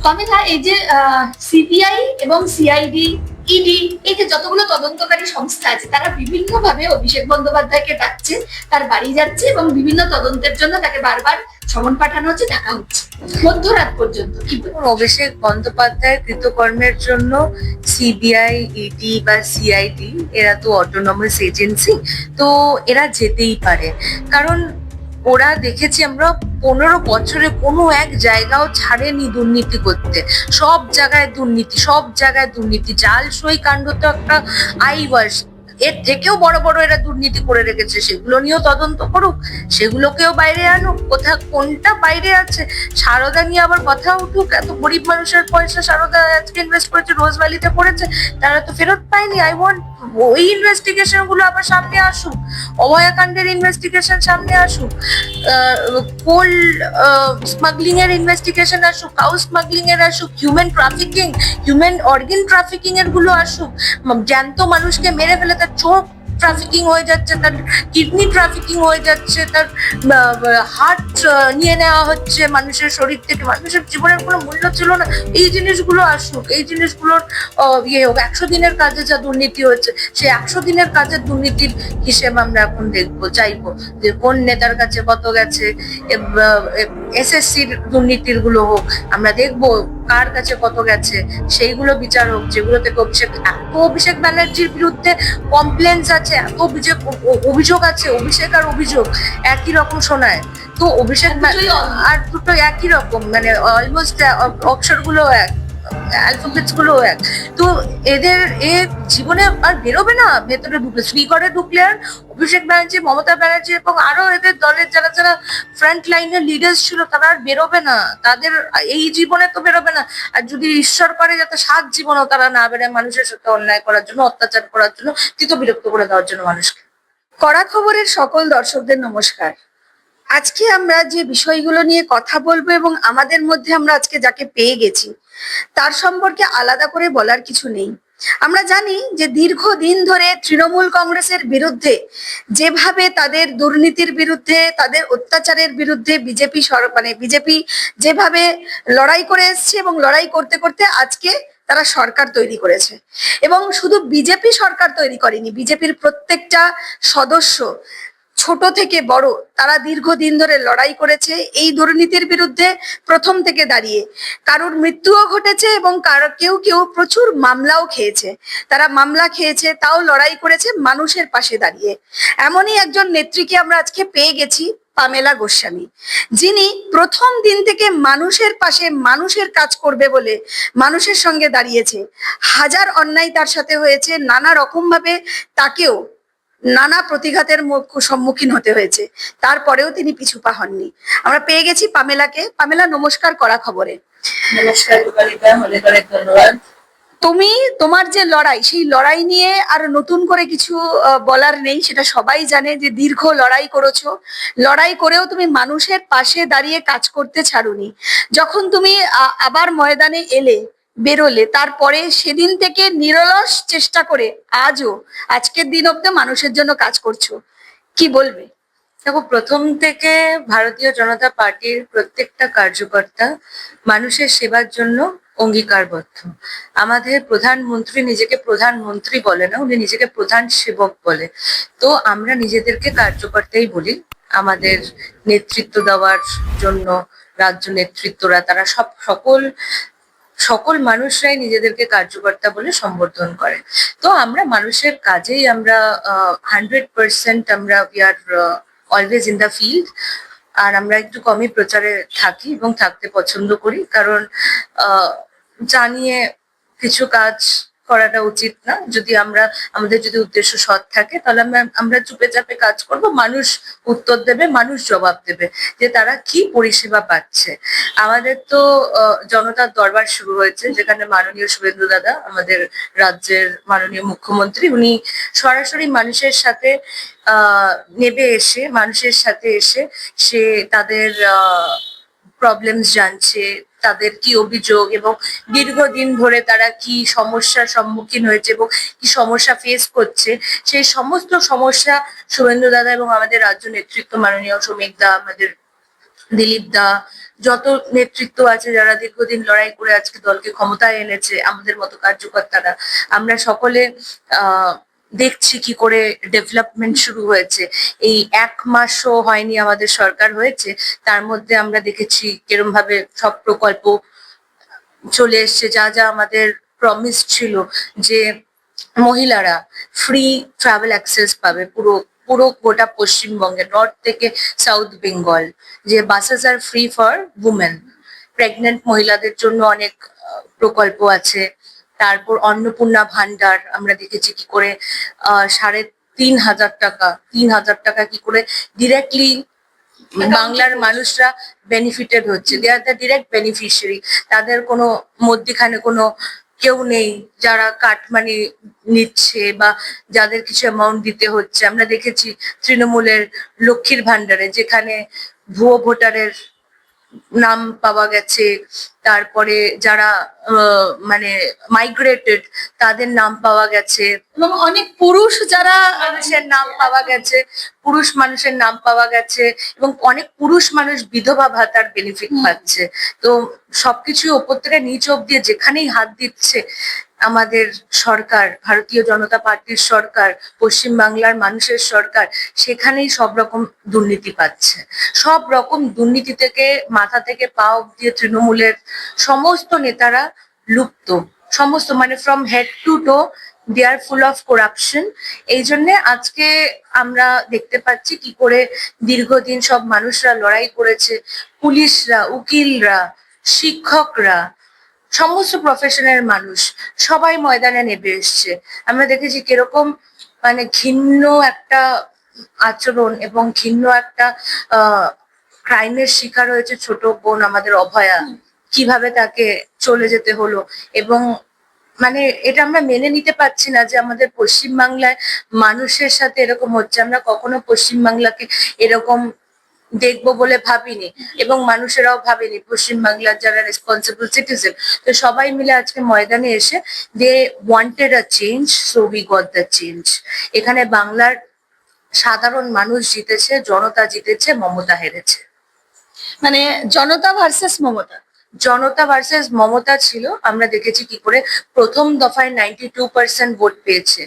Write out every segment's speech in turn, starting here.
Pamela, এই যে CBI এবং সিআইডি, ইডি, এই যে যতগুলো তদন্তকারী সংস্থা আছে, তারা বিভিন্ন ভাবে অভিষেক বন্দ্যোপাধ্যায়কে ডাকছে, তার বাড়ি যাচ্ছে এবং বিভিন্ন তদন্তের জন্য তাকে বারবার সমন পাঠানো হচ্ছে, দেখা হচ্ছে মধ্যরাত পর্যন্ত। কি বলবো? অভিষেক বন্দ্যোপাধ্যায়ের কৃতকর্মের জন্য সিবিআই, ইডি বা সিআইডি এরা তো অটোনমাস এজেন্সি, তো এরা যেতেই পারে। কারণ ওরা দেখেছি আমরা 15 বছরে কোনো এক জায়গাও ছাড়েনি দুর্নীতি করতে। সব জায়গায় দুর্নীতি, সব জায়গায় দুর্নীতি। জাল সই কাণ্ড তো একটা আইওয়াস, এর থেকেও বড় বড় এরা দুর্নীতি করে রেখেছে। সেগুলো নিয়েও তদন্ত করুক, সেগুলোকেও বাইরে আনুক। কোনটা বাইরে আছে? সারদা নিয়ে আবার কথা উঠুক। এত গরিব মানুষের পয়সা সারদা আজকে ইনভেস্ট করেছে, রোজ ভ্যালিতে করেছে, তারা তো ফেরত পায়নি। আই ওয়ান্ট ওই ইনভেস্টিগেশন গুলো আবার সামনে আসুক, অভয়াকাণ্ডের ইনভেস্টিগেশন সামনে আসুক, কোল স্মাগলিং এর ইনভেস্টিগেশন আসুক, কাউ স্মাগলিং এর আসুক, human trafficking, human organ trafficking এর গুলো আসুক। জ্যান্ত মানুষকে মেরে ফেলে তার চোখ ট্রাফিকিং হয়ে যাচ্ছে, তার কিডনি ট্রাফিকিং হয়ে যাচ্ছে, তার হার্ট নিয়ে নেওয়া হচ্ছে মানুষের শরীর থেকে। মানুষের জীবনের কোনো মূল্য ছিল না। এই জিনিসগুলো আসুক, এই জিনিসগুলোর ইয়ে হোক। 100 দিনের কাজে যা দুর্নীতি হচ্ছে, সেই 100 দিনের কাজের দুর্নীতির হিসেব আমরা এখন দেখবো, চাইবো যে কোন নেতার কাছে কত গেছে। এসএসসির দুর্নীতির গুলো হোক, আমরা দেখবো কার কাছে কত গেছে, সেইগুলো বিচার হোক। যেগুলো থেকে অভিষেক ব্যানার্জির বিরুদ্ধে কমপ্লেন্স আছে, এত অভিযোগ আছে, অভিষেক আর অভিযোগ একই রকম শোনায়। তো অভিষেক আর দুটো একই রকম, মানে অলমোস্ট অক্ষর গুলো এক, অ্যালফাবেটস গুলো এক। তো এদের জীবনে আর বেরোবে না। ভেতরে ঢুকলে, শ্রীগড়ে ঢুকলে আর অভিষেক ব্যানার্জি, মমতা ব্যানার্জি এবং আরো এদের দলের যারা যারা ফ্রন্ট লাইনের লিডার্স ছিল, তারা আর বেরোবে না। তাদের এই জীবনে তো বেরোবে না। আর যদি ঈশ্বর করে যাতে 7 জীবনও তারা না বেরোয়, মানুষের সাথে অন্যায় করার জন্য, অত্যাচার করার জন্য, বিরক্ত করে দেওয়ার জন্য মানুষকে। কড়া খবরের সকল দর্শকদের নমস্কার। আজকে আমরা যে বিষয়গুলো নিয়ে কথা বলবো এবং আমাদের মধ্যে আমরা আজকে যাকে পেয়ে গেছি, তার সম্পর্কে আলাদা করে বলার কিছু নেই। আমরা জানি যে দীর্ঘদিন ধরে তৃণমূল কংগ্রেসের বিরুদ্ধে, যেভাবে তাদের দুর্নীতির বিরুদ্ধে, তাদের অত্যাচারের বিরুদ্ধে বিজেপি যেভাবে লড়াই করে এসছে এবং লড়াই করতে করতে আজকে তারা সরকার তৈরি করেছে। এবং শুধু বিজেপি সরকার তৈরি করেনি, বিজেপির প্রত্যেকটা সদস্য, ছোট থেকে বড়, তারা দীর্ঘদিন ধরে লড়াই করেছে এই দুর্নীতির বিরুদ্ধে। প্রথম থেকে দাঁড়িয়ে কারোর মৃত্যুও ঘটেছে এবং কেউ কেউ প্রচুর মামলাও খেয়েছে। তারা মামলা খেয়েছে, তাও লড়াই করেছে মানুষের পাশে দাঁড়িয়ে। এমনই একজন নেত্রীকে আমরা আজকে পেয়ে গেছি, পামেলা গোস্বামী, যিনি প্রথম দিন থেকে মানুষের পাশে, মানুষের কাজ করবে বলে মানুষের সঙ্গে দাঁড়িয়েছে। হাজার অন্যায় তার সাথে হয়েছে, নানা রকম ভাবে তাকেও নানা প্রতিঘাতের সম্মুখীন হতে হয়েছে, তারপরেও তিনি পিছু পা হননি। আমরা পেয়ে গেছি পামেলাকে। পামেলা, নমস্কার কড়া খবরে। নমস্কার রূপালিকা, অনেক অনেক ধন্যবাদ। তুমি, তোমার যে লড়াই, সেই লড়াই নিয়ে আর নতুন করে কিছু বলার নেই। সেটা সবাই জানে যে দীর্ঘ লড়াই করেছো। লড়াই করেও তুমি মানুষের পাশে দাঁড়িয়ে কাজ করতে ছাড়োনি। যখন তুমি আবার ময়দানে এলে, বেরোলে, তারপরে সেদিন থেকে নিরলস চেষ্টা করে আজও, আজকের দিন অব্দি মানুষের জন্য কাজ করছো। কি বলবে? দেখো, প্রথম থেকে ভারতীয় জনতা পার্টির প্রত্যেকটা কার্যকর্তা মানুষের সেবার জন্য অঙ্গীকারবদ্ধ। আমাদের প্রধানমন্ত্রী নিজেকে প্রধানমন্ত্রী বলে না, উনি নিজেকে প্রধান সেবক বলে। তো আমরা নিজেদেরকে কার্যকর্তাই বলি। আমাদের নেতৃত্ব দেওয়ার জন্য রাজ্য নেতৃত্বরা, তারা সকল মানুষরাই নিজেদেরকে কার্যকর্তা বলে সম্বোধন করে। তো আমরা মানুষের কাজেই আমরা 100% আমরা we are always in the field. আর আমরা একটু কমই প্রচারে থাকি এবং থাকতে পছন্দ করি, কারণ জানিয়ে কিছু কাজ করাটা উচিত না। আমাদের যদি উদ্দেশ্য সৎ থাকে, তাহলে আমরা চুপে চাপে কাজ করব। মানুষ উত্তর দেবে, মানুষ জবাব দেবে যে তারা কি পরিষেবা পাচ্ছে। আমাদের তো জনতার দরবার শুরু হয়েছে, যেখানে মাননীয় শুভেন্দু দাদা, আমাদের রাজ্যের মাননীয় মুখ্যমন্ত্রী, উনি সরাসরি মানুষের সাথে নেবে এসে, মানুষের সাথে এসে সে তাদের প্রবলেমস জানছে, তাদের কি অভিযোগ এবং দীর্ঘদিন ধরে তারা কি সমস্যার সম্মুখীন হয়েছে এবং কি সমস্যা ফেস করছে, সেই সমস্ত সমস্যা শুভেন্দু দাদা এবং আমাদের রাজ্য নেতৃত্ব মাননীয় শ্রমিক দা, আমাদের দিলীপ দা, যত নেতৃত্ব আছে যারা দীর্ঘদিন লড়াই করে আজকে দলকে ক্ষমতায় এনেছে, আমাদের মতো কার্যকর্তারা, আমরা সকলে আহ দেখছি কি করে ডেভেলপমেন্ট শুরু হয়েছে। এই 1 মাসও হয়নি আমাদের সরকার হয়েছে, তার মধ্যে আমরা দেখেছি কিরম ভাবে সব প্রকল্প চলে এসছে। যা যা আমাদের প্রমিস ছিল যে মহিলারা ফ্রি ট্রাভেল অ্যাক্সেস পাবে পুরো পুরো গোটা পশ্চিমবঙ্গে, নর্থ থেকে সাউথ বেঙ্গল, যে buses are free for women, pregnant মহিলাদের জন্য অনেক প্রকল্প আছে। তারপর অন্নপূর্ণা ভান্ডার আমরা দেখেছি কি করে 3,500 টাকা, 3,000 টাকা কি করে ডিরেক্টলি বাংলার মানুষরা বেনিফিটেড হচ্ছে। দে আর দ্য ডিরেক্ট বেনিফিশিয়ারি। তাদের কোনো মধ্যিখানে কোনো কেউ নেই যারা কাটমানি নিচ্ছে বা যাদের কিছু অ্যামাউন্ট দিতে হচ্ছে। আমরা দেখেছি তৃণমূলের লক্ষ্মীর ভান্ডারে, যেখানে ভুয়ো ভোটারের নাম পাওয়া গেছে, তারপরে যারা মানে মাইগ্রেটেড তাদের নাম পাওয়া গেছে, এবং অনেক পুরুষ যারা মানুষের নাম পাওয়া গেছে, পুরুষ মানুষের নাম পাওয়া গেছে, এবং অনেক পুরুষ মানুষ বিধবা ভাতার বেনিফিট পাচ্ছে। তো সবকিছু ওপর থেকে নিচ অব্দি যেখানেই হাত দিচ্ছে আমাদের সরকার, ভারতীয় জনতা পার্টির সরকার, পশ্চিম বাংলার মানুষের সরকার, সেখানেই সব রকম দুর্নীতি পাচ্ছে। সব রকম দুর্নীতি থেকে মাথা থেকে পা অব্দি তৃণমূলের সমস্ত নেতারা লুপ্ত, সমস্ত মানে from head to toe they are full of corruption. এই জন্য আজকে আমরা দেখতে পাচ্ছি কি করে দীর্ঘদিন সব মানুষরা লড়াই করেছে, পুলিশরা, উকিলরা, শিক্ষকরা, সমস্ত প্রফেশনের মানুষ সবাই ময়দানে নেমে এসছে। আমরা দেখেছি কিরকম মানে ঘিন্ন একটা আচরণ এবং ঘিন্ন একটা ক্রাইমের শিকার হয়েছে ছোট বোন আমাদের অভয়া, কিভাবে তাকে চলে যেতে হলো। এবং মানে এটা আমরা মেনে নিতে পারছি না যে আমাদের পশ্চিমবাংলায় মানুষের সাথে এরকম হচ্ছে। আমরা কখনো পশ্চিমবাংলাকে এরকম দেখবো বলে ভাবিনি, এবং মানুষেরাও ভাবেনি, পশ্চিমবাংলার যারা রেসপন্সিবল সিটিজেন। তো সবাই মিলে আজকে ময়দানে এসে they wanted a change, so we got the change. এখানে বাংলার সাধারণ মানুষ জিতেছে, জনতা জিতেছে, মমতা হেরেছে। মানে জনতা ভার্সেস মমতা। জনতা ভার্সেস মমতা ছিল। আমরা দেখেছি কি করে প্রথম দফায় 92% ভোট পেয়েছে,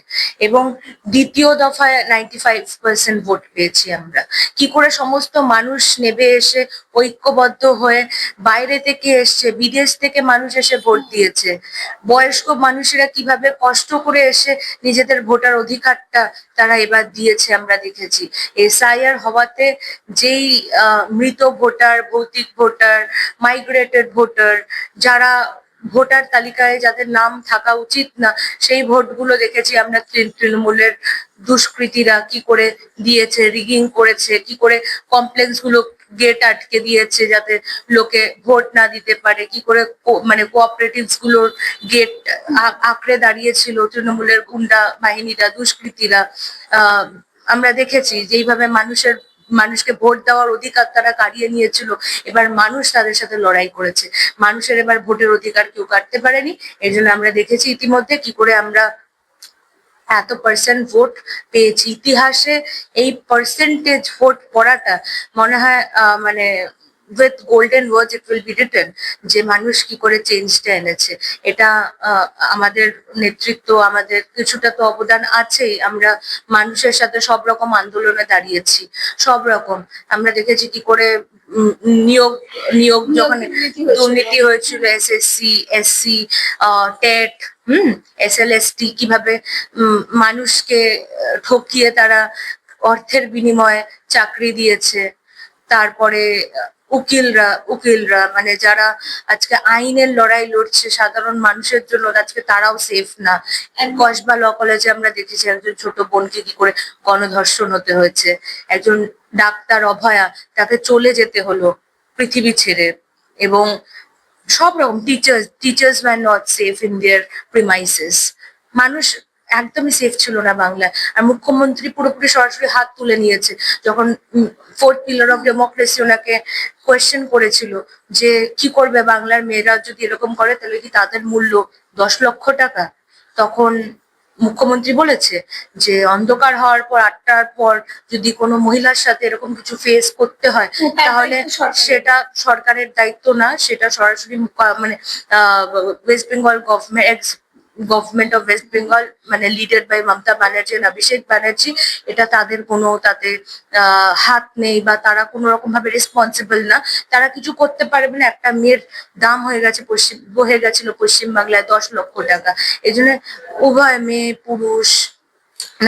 এবং দ্বিতীয় দফায় 95% ভোট পেয়েছি আমরা। কি করে সমস্ত মানুষ নেবে এসে ঐক্যবদ্ধ হয়ে, বাইরে থেকে এসছে, বিদেশ থেকে মানুষ এসে ভোট দিয়েছে, বয়স্ক মানুষেরা কিভাবে কষ্ট করে এসে নিজেদের ভোটার অধিকারটা তারা এবার দিয়েছে আমরা দেখেছি। এসআইআর হওয়াতে যেই মৃত ভোটার, ভৌতিক ভোটার, মাইগ্রেটেড ভোটার, যারা ভোটার তালিকায় যাদের নাম থাকা উচিত না, সেই ভোটগুলো দেখেছি আমরা তৃণমূলের দুষ্কৃতীরা কি করে দিয়েছে, রিগিং করেছে, কি করে কমপ্লেক্স গুলো গেট আটকে দিয়েছে যাতে লোকে ভোট না দিতে পারে, কি করে মানে কোঅপারেটিভস গুলোর গেট আঁকড়ে দাঁড়িয়েছিল তৃণমূলের গুন্ডা বাহিনীরা, দুষ্কৃতীরা। আমরা দেখেছি যেইভাবে মানুষকে ভোট দেওয়ার অধিকার তারা কাড়িয়ে নিয়েছিল, এবার মানুষ তাদের সাথে লড়াই করেছে। মানুষের এবার ভোটের অধিকার কেউ কাটতে পারেনি। এই জন্য আমরা দেখেছি ইতিমধ্যে কি করে আমরা এত পার্সেন্ট ভোট পেয়েছি। ইতিহাসে এই পার্সেন্টেজ ভোট পড়াটা মনে হয় মানে with golden words it will be written, যে মানুষ কি করে চেঞ্জটা এনেছে। এটা আমাদের নেতৃত্ব, আমাদের কিছুটা তো অবদান আছেই। আমরা মানুষের সাথে সব রকম আন্দোলনে দাঁড়িয়েছি, সব রকম। আমরা দেখেছি কি করে নিয়োগ নিয়োগ যখন দুর্নীতি হয়েছিল, এসএসসি, এসসি, টেট, এসএলএসটি, কিভাবে মানুষকে ঠকিয়ে তারা অর্থের বিনিময়ে চাকরি দিয়েছে। তারপরে উকিলরা মানে যারা আজকে আইনের লড়াই লড়ছে সাধারণ মানুষের জন্য, আজকে তারাও সেফ না। কসবা ল কলেজে আমরা দেখেছি একজন ছোট বোনকে কি করে গণধর্ষণ হতে হয়েছে, একজন ডাক্তার অভয়া, তাকে চলে যেতে হলো পৃথিবী ছেড়ে। এবং সব রকম teachers wire not safe in their premises. মানুষ একদমই সেফ ছিল না বাংলায়। আর মুখ্যমন্ত্রী পুরোপুরি সরাসরি হাত তুলে নিয়েছে যখন ফোর্থ পিলার অফ ডেমোক্রেসি ওনাকে কোয়েশ্চেন করেছিল যে কি করবে বাংলার মেয়েরা যদি এরকম করে, তাহলে কি তাদের মূল্য 10 লক্ষ টাকা। তখন মুখ্যমন্ত্রী বলেছে যে অন্ধকার হওয়ার পর 8টার পর যদি কোনো মহিলার সাথে এরকম কিছু ফেস করতে হয় তাহলে সেটা সরকারের দায়িত্ব না, সেটা সরাসরি মানে West Bengal government of West Bengal মানে লিডেড বাই মমতা ব্যানার্জি এন্ড অভিষেক ব্যানার্জি, এটা তাদের কোনো তাতে হাত নেই বা তারা কোনো রকম ভাবে রেসপন্সিবল না, তারা কিছু করতে পারবে না। একটা মেয়ের দাম বহে গেছিল পশ্চিমবাংলায় 10 লক্ষ টাকা। এই জন্য উভয় মেয়ে পুরুষ,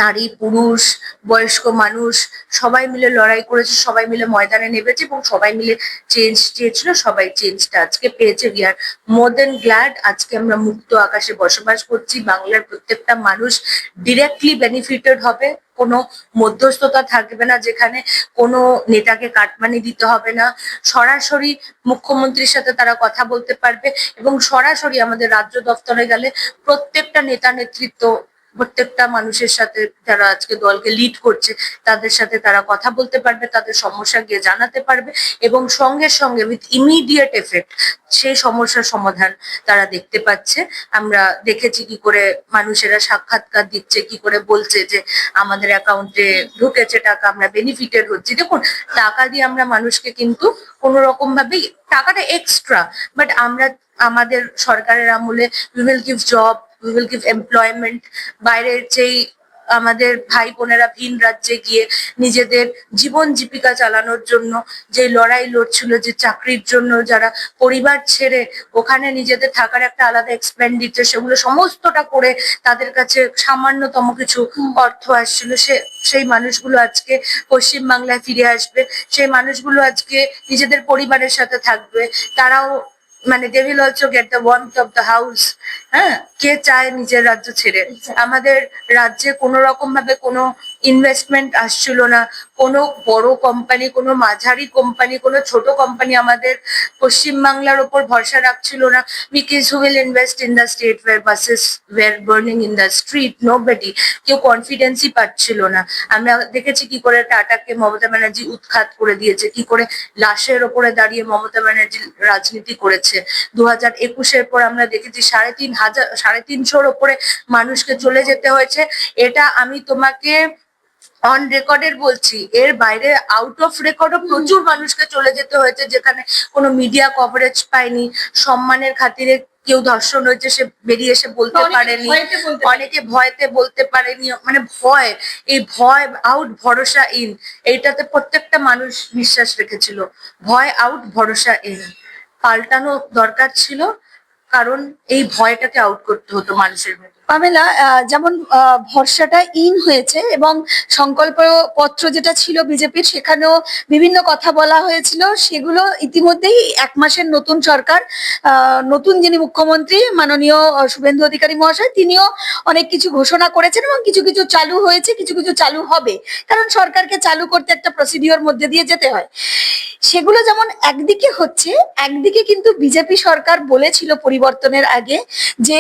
নারী পুরুষ, বয়স্ক মানুষ সবাই মিলে লড়াই করেছে, সবাই মিলে ময়দানে নেমেছে এবং সবাই মিলে চেঞ্জ চেয়েছিল, সবাই চেঞ্জটা আজকে পেয়েছে। We are more than glad. আজকে আমরা মুক্ত আকাশে বসবাস করছি, বাংলার প্রত্যেকটা মানুষ ডিরেক্টলি বেনিফিটেড হবে, কোনো মধ্যস্থতা থাকবে না যেখানে কোনো নেতাকে কাটমানি দিতে হবে না, সরাসরি মুখ্যমন্ত্রীর সাথে তারা কথা বলতে পারবে এবং সরাসরি আমাদের রাজ্য দপ্তরে গেলে প্রত্যেকটা নেতা নেতৃত্ব, প্রত্যেকটা মানুষের সাথে যারা আজকে দলকে লিড করছে তাদের সাথে তারা কথা বলতে পারবে, তাদের সমস্যা গিয়ে জানাতে পারবে এবং সঙ্গে সঙ্গে উইথ ইমিডিয়েট এফেক্ট সেই সমস্যার সমাধান তারা দেখতে পাচ্ছে। আমরা দেখেছি কি করে মানুষেরা সাক্ষাৎকার দিচ্ছে, কি করে বলছে যে আমাদের অ্যাকাউন্টে ঢুকেছে টাকা, আমরা বেনিফিটেড হচ্ছি। দেখুন, টাকা দিয়ে আমরা মানুষকে কিন্তু কোনো রকম ভাবে, টাকাটা এক্সট্রা, বাট আমরা আমাদের সরকারের আমলে we will give job, we will give employment. বাইরের যেই আমাদের ভাই বোনেরা ভিন রাজ্যে গিয়ে নিজেদের জীবন জীবিকা চালানোর জন্য যে লড়াই লড়ছিল, যে চাকরির জন্য যারা পরিবার ছেড়ে ওখানে নিজেদের থাকার একটা আলাদা এক্সপেন্ডিচার, সেগুলো সমস্তটা করে তাদের কাছে সামান্যতম কিছু অর্থ আসছিল, সেই মানুষগুলো আজকে পশ্চিমবাংলায় ফিরে আসবে, সেই মানুষগুলো আজকে নিজেদের পরিবারের সাথে থাকবে, তারাও মানে they will also get the warmth of the house. হ্যাঁ, কে চায় নিজের রাজ্য ছেড়ে? আমাদের রাজ্যে কোনো রকম ভাবে কোনো ইনভেস্টমেন্ট আসছিল না, কোনো বড় কোম্পানি, কোনো মাঝারি কোম্পানি, কোনো ছোট কোম্পানি আমাদের পশ্চিমবাংলার ওপর ভরসা রাখছিল না। Because who will invest in the state where buses were burning in the street? Nobody. কেউ কনফিডেন্সই পাচ্ছিল না। আমরা দেখেছি কি করে টাটাকে মমতা ব্যানার্জি উৎখাত করে দিয়েছে, কি করে লাশের ওপরে দাঁড়িয়ে মমতা ব্যানার্জি রাজনীতি করেছে। 2021-এর পর আমরা দেখেছি 350 ওপরে মানুষকে চলে যেতে হয়েছে। এটা আমি তোমাকে অন রেকর্ডের বলছি, এর বাইরে আউট অফ রেকর্ডও প্রচুর মানুষকে চলে যেতে হয়েছে, যেখানে কোনো মিডিয়া কভারেজ পায়নি, সম্মানের খাতিরে কেউ ধর্ষণ হয়েছে, সে বেরিয়ে এসে বলতে পারেনি, অনেকে ভয়তে বলতে পারেনি, মানে ভয়, এই ভয় আউট ভরসা ইন, এইটাতে প্রত্যেকটা মানুষ বিশ্বাস রেখেছিল। ভয় আউট ভরসা ইন পাল্টানো দরকার ছিল, কারণ এই ভয়টাকে আউট করতে হতো মানুষের ভেতর। পামেলা, যেমন ভরসাটা ইন হয়েছে এবং সংকল্প পত্র যেটা ছিল বিজেপির, সেখানেও বিভিন্ন কথা বলা হয়েছিল, সেগুলো ইতিমধ্যেই 1 মাসের নতুন সরকার, নতুন যিনি মুখ্যমন্ত্রী মাননীয় শুভেন্দু অধিকারী মহাশয়, তিনিও অনেক কিছু ঘোষণা করেছেন এবং কিছু কিছু চালু হয়েছে, কিছু কিছু চালু হবে, কারণ সরকারকে চালু করতে একটা প্রসিডিওর মধ্যে দিয়ে যেতে হয়। সেগুলো যেমন একদিকে হচ্ছে, একদিকে কিন্তু বিজেপি সরকার বলেছিল পরিবর্তনের আগে যে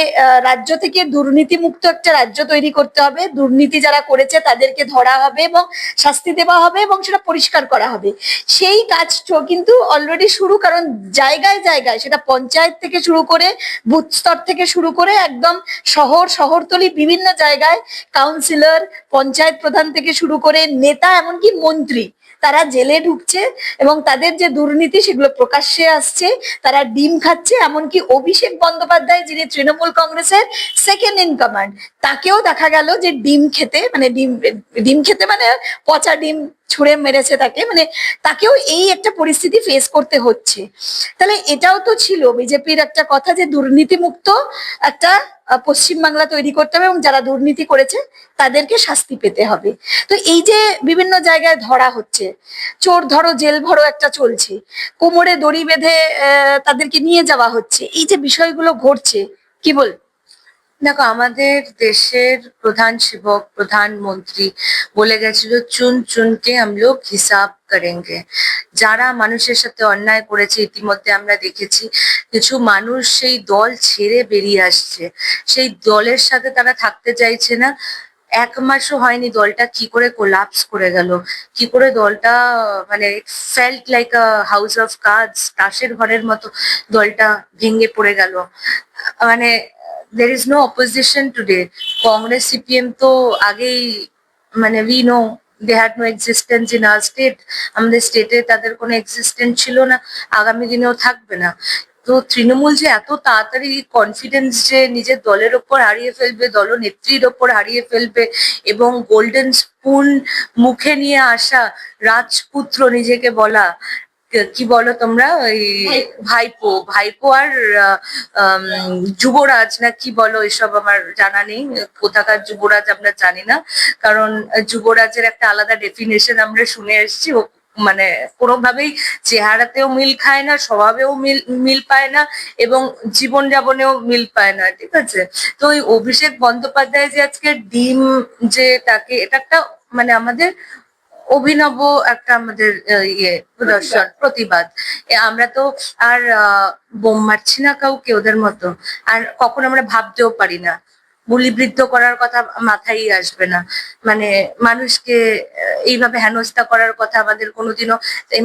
রাজ্য থেকে দুর্নীতিমুক্ত একটা রাজ্য তৈরি করতে হবে, দুর্নীতি যারা করেছে তাদেরকে ধরা হবে এবং শাস্তি দেওয়া হবে এবং সেটা পরিষ্কার করা হবে। সেই কাজ কিন্তু অলরেডি শুরু, কারণ জায়গায় জায়গায়, সেটা পঞ্চায়েত থেকে শুরু করে বুথ স্তর থেকে শুরু করে একদম শহরতলি বিভিন্ন জায়গায় কাউন্সিলর, পঞ্চায়েত প্রধান থেকে শুরু করে নেতা, এমনকি মন্ত্রী, তারা জেলে ঢুকছে এবং তাদের যে দুর্নীতি সেগুলো প্রকাশ্যে আসছে, তারা ডিম খাচ্ছে। এমনকি অভিষেক বন্দ্যোপাধ্যায়, যিনি তৃণমূল কংগ্রেসের সেকেন্ড ইন কমান্ড, তাকেও দেখা গেল যে ডিম খেতে মানে পচা ডিম ছুঁড়ে মেরেছে তাকে, মানে তাকেও এই একটা পরিস্থিতি ফেস করতে হচ্ছে। তাহলে এটাও তো ছিল বিজেপির একটা কথা যে দুর্নীতিমুক্ত একটা পশ্চিমবাংলা তৈরি করতে হবে এবং যারা দুর্নীতি করেছে তাদেরকে শাস্তি পেতে হবে। তো এই যে বিভিন্ন জায়গায় ধরা হচ্ছে, চোর ধরো জেল ভরো একটা চলছে, কোমরে দড়ি বেঁধে তাদেরকে নিয়ে যাওয়া হচ্ছে, এই যে বিষয়গুলো ঘটছে, কি বল? দেখো, আমাদের দেশের প্রধান সেবক প্রধানমন্ত্রী বলে গেছিল, চুন চুনকে আমলোক হিসাব করেঙ্গে। যারা মানুষের সাথে অন্যায় করেছে, ইতিমধ্যে আমরা দেখেছি কিছু মানুষ সেই দল ছেড়ে বেরিয়ে আসছে, সেই দলের সাথে তারা থাকতে চাইছে না। 1 মাসও হয়নি দলটা কি করে কোলাপস করে গেল, কি করে দলটা মানে felt like a house of cards, তাসের ঘরের মতো দলটা ভেঙে পড়ে গেল। মানে there is no opposition today. Congress CPM তো আগেই মানে we know they had no existence in our state. আমাদের স্টেটে তাদের কোনো এক্সিস্টেন্স ছিল না, আগামী দিনেও থাকবে না। তো তৃণমূল যে এত তাড়াতাড়ি কনফিডেন্স যে নিজের দলের ওপর হারিয়ে ফেলবে, দলনেত্রীর ওপর হারিয়ে ফেলবে, এবং গোল্ডেন স্পুন মুখে নিয়ে আসা রাজপুত্র নিজেকে বলা, কি বলো তোমরা, ওই ভাইপো ভাইপো আর যুবরাজ না কি বলো, এসব আমার জানা নেই, কোথাকার যুবরাজ আমরা জানি না, কারণ যুবরাজের একটা আলাদা ডেফিনেশন আমরা শুনে এসেছি। ও মানে কোনোভাবেই চেহারাতেও মিল খায় না, স্বভাবেও মিল পায় না, এবং জীবন যাপনেও মিল পায় না, ঠিক আছে। তো ওই অভিষেক বন্দ্যোপাধ্যায় যে আজকে ডিম, যে তাকে, এটা একটা মানে আমাদের অভিনব একটা আমাদের প্রদর্শন, প্রতিবাদ। আমরা তো আর বোম মারছি না কাউকে ওদের মতো, আর কখন আমরা ভাবতেও পারি না, গুলিবিদ্ধ করার কথা মাথায় আসবে না, মানে মানুষকে এইভাবে হেনস্থা করার কথা আমাদের কোনোদিনও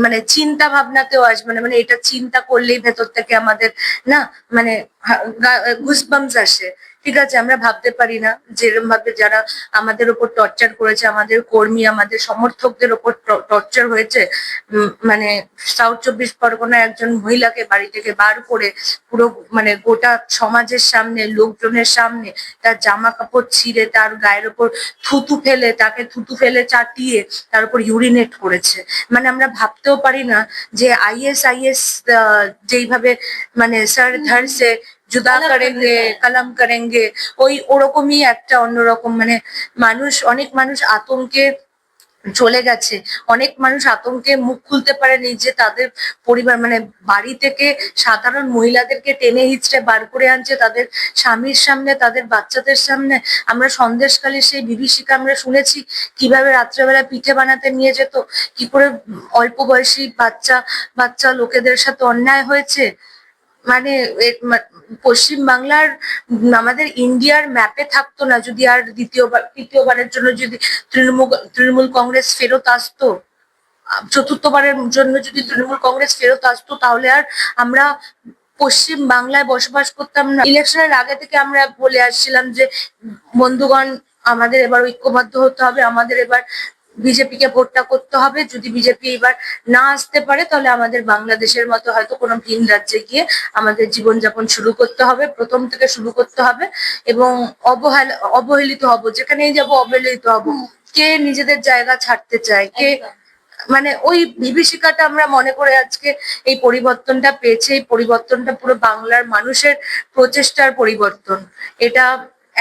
মানে চিন্তা ভাবনাতেও আসবে না। মানে এটা চিন্তা করলেই ভেতর থেকে আমাদের না মানে গুজবাম্পস আসে, ঠিক আছে। আমরা ভাবতে পারি না যেরকম ভাবে যারা আমাদের উপর টর্চার করেছে, আমাদের কর্মী, আমাদের সমর্থকদের উপর টর্চার হয়েছে। মানে সাউথ 24 পরগনায় একজন মহিলাকে বাড়ি থেকে বার করে পুরো মানে গোটা সমাজের সামনে, লোকজনের সামনে তার জামা কাপড় ছিঁড়ে, তার গায়ের ওপর থুতু ফেলে, তাকে থুতু ফেলে চাটিয়ে তার উপর ইউরিনেট করেছে। মানে আমরা ভাবতেও পারি না যে আইএস যেইভাবে মানে স্যার ধর সে জুদা করেঙ্গে কলম করেঙ্গে, ওই ওরকমই একটা অন্যরকম মানে মানুষ, অনেক মানুষ আতঙ্কে চলে গেছে, অনেক মানুষ আতঙ্কে মুখ খুলতে পারেনি যে তাদের পরিবার মানে বাড়ি থেকে সাধারণ মহিলাদেরকে টেনে হিচড়ে বার করে আনছে তাদের স্বামীর সামনে, তাদের বাচ্চাদের সামনে। আমরা সন্দেশকালে সেই বিভীষিকা আমরা শুনেছি, কিভাবে রাত্রেবেলা পিঠে বানাতে নিয়ে যেত, কি করে অল্প বয়সী বাচ্চা বাচ্চা লোকেদের সাথে অন্যায় হয়েছে। মানে পশ্চিম বাংলার আমাদের ইন্ডিয়ার ম্যাপে থাকতো না যদি আর তৃতীয়বারের জন্য যদি তৃণমূল কংগ্রেস ফেরত আসতো, চতুর্থবারের জন্য যদি তৃণমূল কংগ্রেস ফেরত আসতো, তাহলে আর আমরা পশ্চিম বাংলায় বসবাস করতাম না। ইলেকশনের আগে থেকে আমরা বলে আসছিলাম যে বন্ধুগণ, আমাদের এবার ঐক্যবদ্ধ হতে হবে, আমাদের এবার বিজেপি কে ভোটটা করতে হবে। যদি বিজেপি এবার না আসতে পারে, তাহলে আমাদের বাংলাদেশের মতো হয়তো কোনো ভিন রাজ্যে গিয়ে আমাদের জীবনযাপন শুরু করতে হবে, প্রথম থেকে শুরু করতে হবে, এবং অবহেলিত হব, যেখানেই যাব অবহেলিত হব। কে নিজেদের জায়গা ছাড়তে চায়, কে মানে ওই বিভীষিকাটা আমরা মনে করে আজকে এই পরিবর্তনটা পেয়েছে। এই পরিবর্তনটা পুরো বাংলার মানুষের প্রচেষ্টার পরিবর্তন। এটা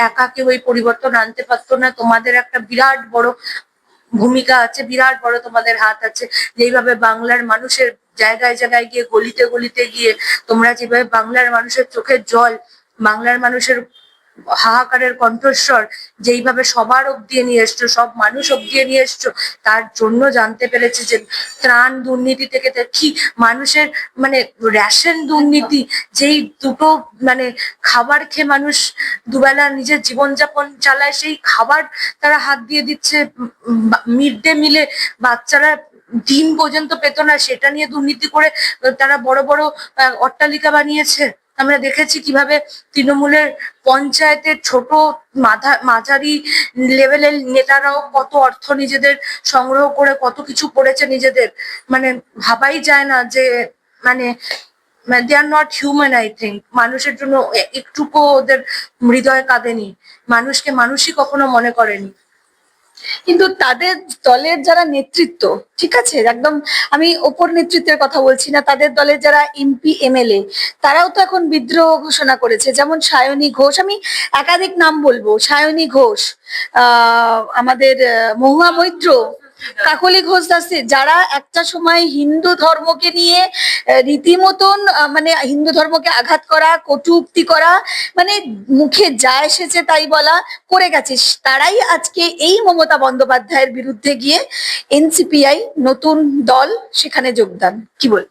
একা কেউ এই পরিবর্তন আনতে পারতো না। তোমাদের একটা বিরাট বড় ভূমিকা আছে, বিরাট বড় তোমাদের হাত আছে। যেইভাবে বাংলার মানুষের জায়গায় জায়গায় গিয়ে, গলিতে গলিতে গিয়ে তোমরা যেভাবে বাংলার মানুষের চোখের জল, বাংলার মানুষের হাহাকারের কণ্ঠস্বর যেইভাবে সবার অব্দি নিয়ে এসছো, সব মানুষ অব্দি নিয়ে এসছো, তার জন্য জানতে পেরেছি যে ত্রাণ দুর্নীতি থেকে কি মানুষের মানে রেশন দুর্নীতি, যেই দুটো মানে খাবার খেয়ে মানুষ দুবেলা নিজের জীবনযাপন চালায়, সেই খাবার তারা হাত দিয়ে দিচ্ছে। মিড ডে মিলে বাচ্চারা ডিম পর্যন্ত পেত না, সেটা নিয়ে দুর্নীতি করে তারা বড় বড় অট্টালিকা বানিয়েছে। আমরা দেখেছি কিভাবে তৃণমূলের পঞ্চায়েতের ছোট মাঝারি লেভেলের নেতারাও কত অর্থ নিজেদের সংগ্রহ করে কত কিছু করেছে নিজেদের। মানে ভাবাই যায় না যে মানে they are not human. I think মানুষের জন্য একটুকু ওদের হৃদয় কাঁদেনি, মানুষকে মানুষই কখনো মনে করেনি। কিন্তু তাদের দলের যারা নেতৃত্ব, ঠিক আছে, একদম আমি ওপর নেতৃত্বের কথা বলছি না, তাদের দলের যারা এমপি এমএলএ, তারাও তো এখন বিদ্রোহ ঘোষণা করেছে। যেমন সায়নী ঘোষ, আমি একাধিক নাম বলবো, সায়নী ঘোষ, আমাদের মহুয়া মৈত্র, কাকলি ঘোষ দাসে, যারা একটা সময় হিন্দু ধর্মকে নিয়ে রীতিমতন মানে হিন্দু ধর্মকে আঘাত করা, কটূক্তি করা, মানে মুখে যা এসেছে তাই বলা করে গেছে, তারাই আজকে এই মমতা বন্দ্যোপাধ্যায়ের বিরুদ্ধে গিয়ে এনসিপিআই নতুন দল সেখানে যোগদান। কি বল?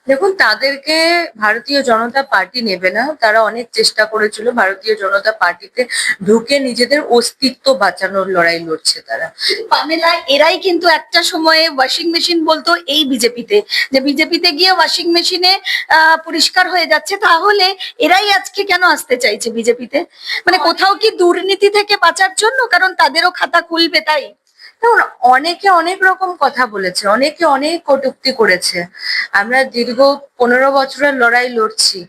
দেখুন, তাদেরকে ভারতীয় জনতা পার্টি নেবে না। তারা অনেক চেষ্টা করেছিল ভারতীয় জনতা পার্টিতে ঢুকে নিজেদের অস্তিত্ব বাঁচানোর লড়াই লড়ছে তারা। পামেলা, এরাই কিন্তু একটা সময়ে ওয়াশিং মেশিন বলতো এই বিজেপিতে, যে বিজেপিতে গিয়ে ওয়াশিং মেশিনে পরিষ্কার হয়ে যাচ্ছে, তাহলে এরাই আজকে কেন আসতে চাইছে বিজেপিতে? মানে কোথাও কি দুর্নীতি থেকে বাঁচার জন্য? কারণ তাদেরও খাতা খুলবে তাই। দেখুন, অনেকে অনেক রকম কথা বলেছে, অনেকে অনেক কটূক্তি করেছে। আমরা দীর্ঘ 15 বছরের লড়াই লড়ছি।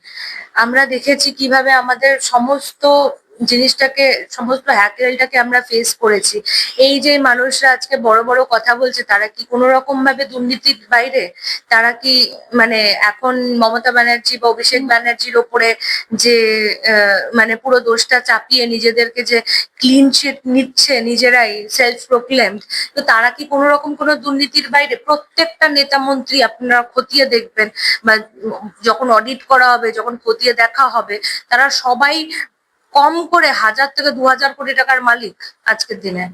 আমরা দেখেছি কিভাবে আমাদের সমস্ত জিনিসটাকে, সমস্ত হ্যাকেলটাকে আমরা ফেস করেছি। এই যে মানুষরা আজকে বড় বড় কথা বলছে, তারা কি কোনো রকম ভাবে দুর্নীতির বাইরে? তারা কি মানে এখন মমতা ব্যানার্জি বা অভিষেক ব্যানার্জির ওপরে যে মানে পুরো দোষটা চাপিয়ে নিজেদেরকে যে ক্লিন চিট নিচ্ছে নিজেরাই, সেলফ প্রোক্লেমড, তো তারা কি কোনো রকম কোনো দুর্নীতির বাইরে? প্রত্যেকটা নেতা মন্ত্রী আপনারা খতিয়ে দেখবেন, বা যখন অডিট করা হবে, যখন খতিয়ে দেখা হবে, তারা সবাই কম করে 1000 থেকে 2000 কোটি টাকার মালিক আজকের দিনে,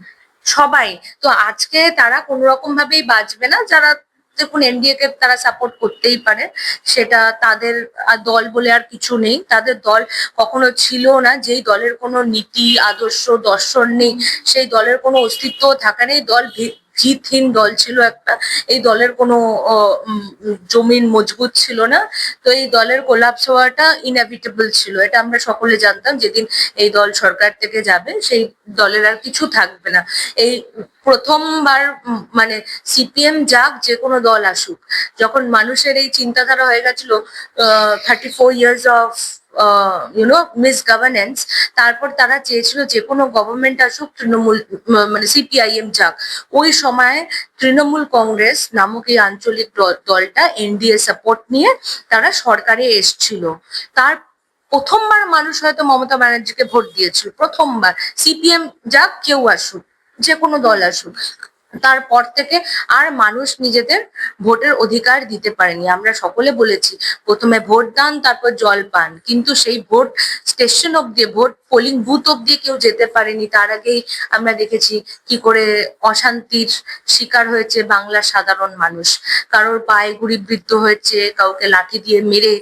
সবাই। তো আজকে তারা কোনো রকম ভাবেই বাঁচবে না। যারা, দেখুন, এনডিএ কে তারা সাপোর্ট করতেই পারে, সেটা তাদের আর দল বলে আর কিছু নেই। তাদের দল কখনো ছিল না। যেই দলের কোনো নীতি আদর্শ দর্শন নেই, সেই দলের কোনো অস্তিত্ব থাকা নেই। দল ভিতহীন দল ছিল একটা। এই দলের কোনো জমিন মজবুত ছিল না। তো এই দলের কোলাপস হওয়াটা ইনএভিটেবল ছিল, এটা আমরা সকলে জানতাম। যেদিন এই দল সরকার থেকে যাবে, সেই দলের আর কিছু থাকবে না। এই প্রথমবার মানে সিপিএম যাক, যে কোনো দল আসুক, যখন মানুষের এই চিন্তাধারা হয়ে গেছিল 34 years অফ মিস গভর্নেন্স, তারপর তারা চেয়েছিল যে কোনো গভর্নমেন্ট আসুক, তৃণমূল মানে সিপিআইএম যাক। ওই সময় তৃণমূল কংগ্রেস নামক এই আঞ্চলিক দলটা এনডিএ সাপোর্ট নিয়ে তারা সরকারে এসছিল। তার প্রথমবার মানুষ হয়তো মমতা ব্যানার্জিকে ভোট দিয়েছিল, প্রথমবার। সিপিএম যাক, কেউ আসুক, যে কোনো দল আসুক, তারপর থেকে আর মানুষ নিজেদের ভোটের অধিকার দিতে পারেনি। আমরা সকলে বলেছি প্রথমে ভোট দান, তারপর জল পান, কিন্তু সেই ভোট স্টেশন অব্দি, ভোট পোলিং বুথ অব্দি কেউ যেতে পারেনি। তার আগেই আমরা দেখেছি কি করে অশান্তির শিকার হয়েছে বাংলার সাধারণ মানুষ। কারোর পায়ে গুড়িবৃদ্ধ হয়েছে, কাউকে লাঠি দিয়ে মেরে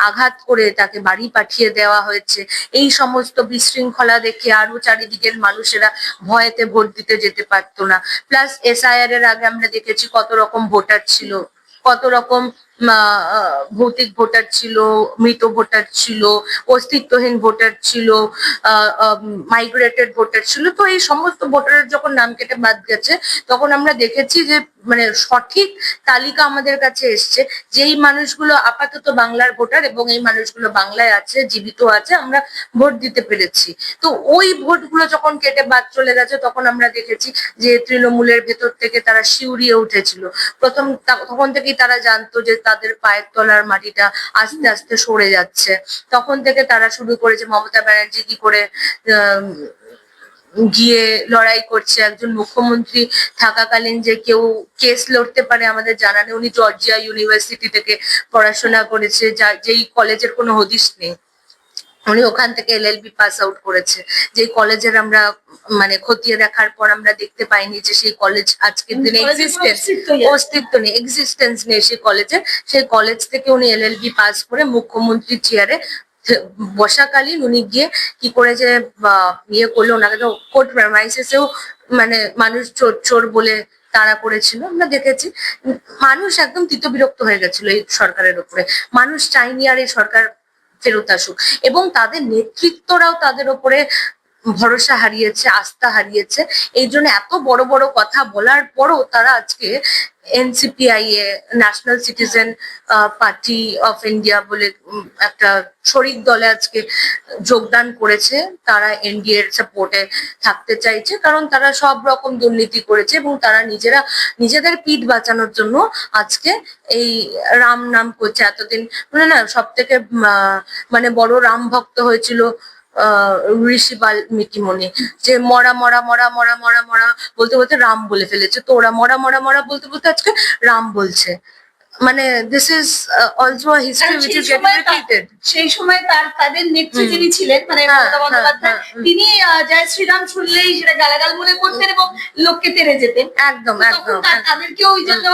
আঘাত করে তাকে বাড়ি পাঠিয়ে দেওয়া হয়েছে। এই সমস্ত বিশৃঙ্খলা দেখে আরো চারিদিকের মানুষেরা ভয়েতে ভোট দিতে যেতে পারতো না। প্লাস এসআইআর এর আগে আমরা দেখেছি কত রকম ভোটার ছিল, কত রকম ভৌতিক ভোটার ছিল, মৃত ভোটার ছিল, অস্তিত্বহীন ভোটার ছিল, মাইগ্রেটেড ভোটার ছিল। তো এই সমস্ত ভোটারের যখন নাম কেটে বাদ গেছে, তখন আমরা দেখেছি যে মানে সঠিক তালিকা আমাদের কাছে এসছে, যেই মানুষগুলো আপাতত বাংলার ভোটার এবং এই মানুষগুলো বাংলায় আছে, জীবিত আছে, আমরা ভোট দিতে পেরেছি। তো ওই ভোটগুলো যখন কেটে বাদ চলে গেছে, তখন আমরা দেখেছি যে তৃণমূলের ভেতর থেকে তারা শিউরিয়ে উঠেছিল। তখন থেকেই তারা জানতো যে তাদের পায়ের তলার মাটিটা আস্তে আস্তে সরে যাচ্ছে। তখন থেকে তারা শুরু করেছে মমতা ব্যানার্জি কি করে গিয়ে লড়াই করছে। একজন মুখ্যমন্ত্রী থাকাকালীন যে কেউ কেস লড়তে পারে আমাদের জানা নেই। উনি জর্জিয়া ইউনিভার্সিটি থেকে পড়াশোনা করেছে, যেই কলেজের কোনো হদিস নেই। উনি ওখান থেকে এলএলবি পাস আউট করেছে, যে কলেজের আমরা মানে খতিয়ে দেখার পর আমরা দেখতে পাইনি যে সেই কলেজ আজকের দিনে অস্তিত্ব নেই, এক্সিস্টেন্স নেই সেই কলেজের। সেই কলেজ থেকে উনি এলএলবি পাস করে মুখ্যমন্ত্রী চেয়ারে বসাকালীন উনি গিয়ে কি করে যে ইয়ে করলো, ওনাকে তো কোর্ট প্রেমাইসিসেও মানে মানুষ চোর চোর বলে তাড়া করেছিল, আমরা দেখেছি। মানুষ একদম তিতবিরক্ত হয়ে গেছিল এই সরকারের উপরে। মানুষ চাইনি আর এই সরকার ফেরত আসুক, এবং তাদের নেতৃত্বরাও তাদের উপরে ভরসা হারিয়েছে, আস্থা হারিয়েছে। এই জন্য এত বড় বড় কথা বলার পরও তারা আজকে এনসিপিআইএ, national citizen party of India বলে একটা শরিক দলে আজকে যোগদান করেছে। তারা এনডিএ এর সাপোর্টে থাকতে চাইছে, কারণ তারা সব রকম দুর্নীতি করেছে এবং তারা নিজেদের পিঠ বাঁচানোর জন্য আজকে এই রাম নাম করছে। এতদিন না, সব থেকে মানে বড় রাম ভক্ত হয়েছিল ঋষি বাল্মীকি মুনি, যে মরা মরা মরা মরা মরা মরা বলতে বলতে রাম বলে ফেলেছে। তো ওরা মরা মরা মরা বলতে বলতে আজকে রাম বলছে। মানে this is also a history And which সেই ইজ গেটিং সময় রিপিটেড। সেই সময় তাদের নেত্রী হুম। যিনি ছিলেন মানে হ্যাঁ, মমতা হ্যাঁ, বন্দ্যোপাধ্যায়, হ্যাঁ, তিনি জয় শ্রীরাম শুনলেই সেটা গালাগাল মনে করতেন এবং লোককে তেড়ে যেতেন। একদম তো তখন একদম একদম। তাদেরকেও ওই জন্য